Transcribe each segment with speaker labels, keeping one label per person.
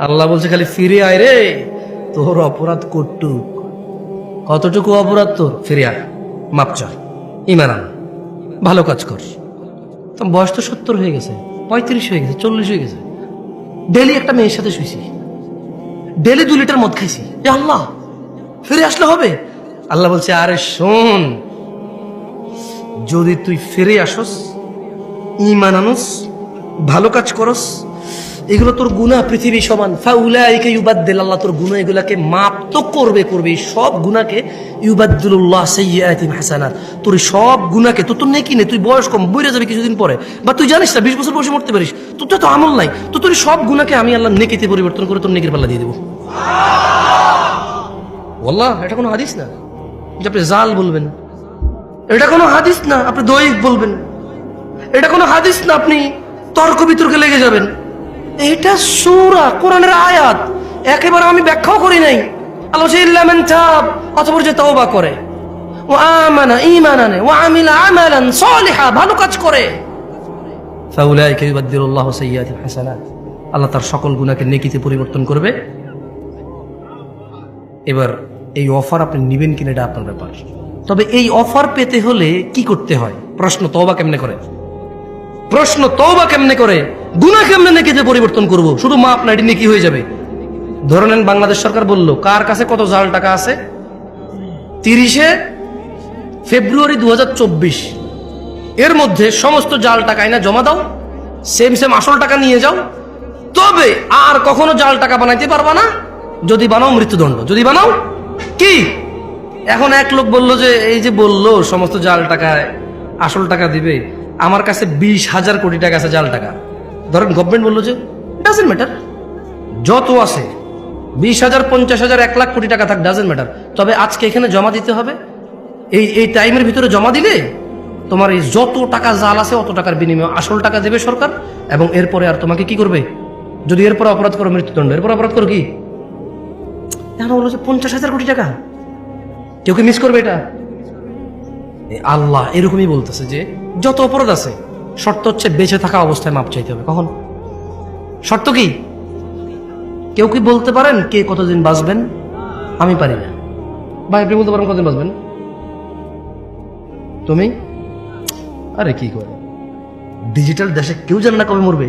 Speaker 1: আল্লাহ বলছে খালি ফিরে আয় রে, তোর অপরাধ কতটুকু অপরাধ তোর, ফিরে আয়, মাপ চা, ইমান আন, ভালো কাজ কর। তো বয়স তো 70 হয়ে গেছে, 35 হয়ে গেছে, 40 হয়ে গেছে, ডেলি একটা মেয়ের সাথে শুয়েছি, ডেলি 2 লিটার মদ খাইছি, এ আল্লাহ ফিরে আসলে হবে? আল্লাহ বলছে আরে শোন, যদি তুই ফিরে আসস, ঈমান আনস, ভালো কাজ করস, এগুলো তোর গুনাহ পৃথিবী সমান, ফাউলাইকা ইউবাদদিল, আল্লাহ তোর গুনাহ এগুলাকে মাপ তো করবে, এই সব গুনাহকে ইউবাদদিলুল্লাহ সাইয়্যাতিহিম হাসানাত, তোর সব গুনাহকে, তোর নেকি নেই, তুই বয়স কম, বইরা যাবে কিছুদিন পরে, বা তুই জানিস না 20 বছর বয়সে মরতে পারিস, তোর তো আমল নাই, তো তোর সব গুনাহকে আমি আল্লাহ নেকিতে পরিবর্তন করে তোর নেকির পাল্লা দিয়ে দেবো। ওয়াল্লাহ, এটা কোনো হাদিস না যে আপনি জাল বলবেন, এটা কোনো হাদিস না আপনি দয়ীফ বলবেন, এটা কোনো হাদিস না আপনি তর্ক বিতর্কে লেগে যাবেন, এটা সূরা কোরআনের আয়াত, একেবারে আমি ব্যাখ্যাও করি নাই। আল্লাহ ইল্লা মান তাব, অতঃপর যে তওবা করে, ওয়া আমানা ঈমানান ওয়া আমিলা আমালান সালিহা, ভালো কাজ করে, ফাউলাইকা ইউবাদদিলুল্লাহু সাইয়্যাতিহিম হাসানাত, আল্লাহ তার সকল গুনাহকে নেকিতে পরিবর্তন করবে। এবার এই অফার আপনি নেবেন কিনা এটা আপনার ব্যাপার, তবে এই অফার পেতে হলে কি করতে হয়? প্রশ্ন তওবা কেমনে করে, প্রশ্ন তওবা কেমনে করে, গুনাহ কেমনে নেকিতে পরিবর্তন করব? শুধু মাপ না, এটি নেকি হয়ে যাবে। ধরে নেন বাংলাদেশ সরকার বলল কার কাছে কত জাল টাকা আছে, 30 ফেব্রুয়ারি 2024 এর মধ্যে সমস্ত জাল টাকা আইনা জমা দাও, সেম আসল টাকা নিয়ে যাও, তবে আর কখনো জাল টাকা বানাইতে পারবা না, যদি বানাও মৃত্যুদণ্ড, যদি বানাও কি। এখন এক লোক বলল যে এই যে বললো সমস্ত জাল টাকায় আসল টাকা দিবে, আমার কাছে 20,000 কোটি টাকা আছে জাল টাকা, ধরেন গভর্নমেন্ট বললো যে ডাজেন্ট ম্যাটার, যত আছে 20,000 50,000 1 লাখ কোটি টাকা থাক, ডাজেন্ট ম্যাটার, তবে আজকে এখানে জমা দিতে হবে, এই টাইমের ভিতরে জমা দিলে তোমার এই যত টাকা জাল আছে অত টাকার বিনিময়ে আসল টাকা দেবে সরকার, এবং এরপরে আর তোমাকে কি করবে, যদি এরপরে অপরাধ করো মৃত্যুদণ্ড, এরপর অপরাধ করো কি। এখন বললো যে 50,000 কোটি টাকা, কেউ কি মিস করবে এটা? আল্লাহ এরকমই বলতেছে যে যত অপরাধ আছে শর্ত হচ্ছে বেঁচে থাকা অবস্থায় মাপ চাইতে হবে। কখন? শর্ত কি? কেউ কি বলতে পারেন কে কতদিন বাঁচবেন? আমি পারি না। ভাই আপনি বলতে পারেন কতদিন বাঁচবেন? তুমি? আরে কি করে, ডিজিটাল দেশে কেউ জানে না কবে মরবে।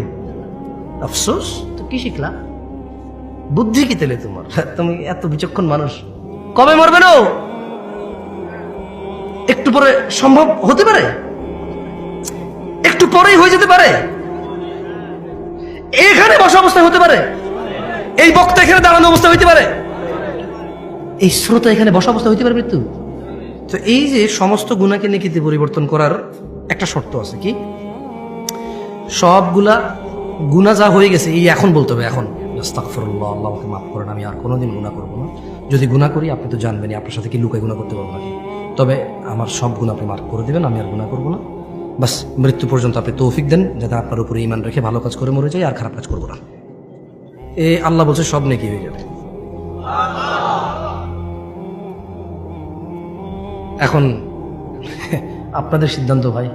Speaker 1: আফসোস, তো কি শিখলা, বুদ্ধি কি তেলে তোমার, তুমি এত বিচক্ষণ মানুষ, কবে মরবে না একটু পরে সম্ভব হতে পারে, একটু পরেই হয়ে যেতে পারে, এখানে বসা অবস্থায় হতে পারে, এই বক্তা এখানে দাঁড়ানো অবস্থা হইতে পারে, এই শ্রোতা এখানে বসা অবস্থা হইতে পারে মৃত্যু। তো এই যে সমস্ত গুনাহকে নেকিতে পরিবর্তন করার একটা শর্ত আছে, কি? সবগুলা গুনাহ যা হয়ে গেছে এই এখন বলতে হবে, এখন আস্তাগফিরুল্লাহ, আল্লাহ আমাকে মাফ করেন, আমি আর কোনোদিন গুনাহ করবো না, যদি গুনাহ করি আপনি তো জানবেনই, আপনার সাথে কি লুকায় গুনাহ করতে পারবো নাকি, তবে আমার সব গুনাহ আপনি মাফ করে দিবেন, আমি আর গুনাহ করবো না, বাস মৃত্যু পর্যন্ত আপনি তৌফিক দেন যাতে আপনার উপরে ঈমান রেখে ভালো কাজ করে মরে যাই, আর খারাপ কাজ করবো না। আল্লাহ বলছে সব নেকি হয়ে যাবে। এখন আপনাদের সিদ্ধান্ত ভাই।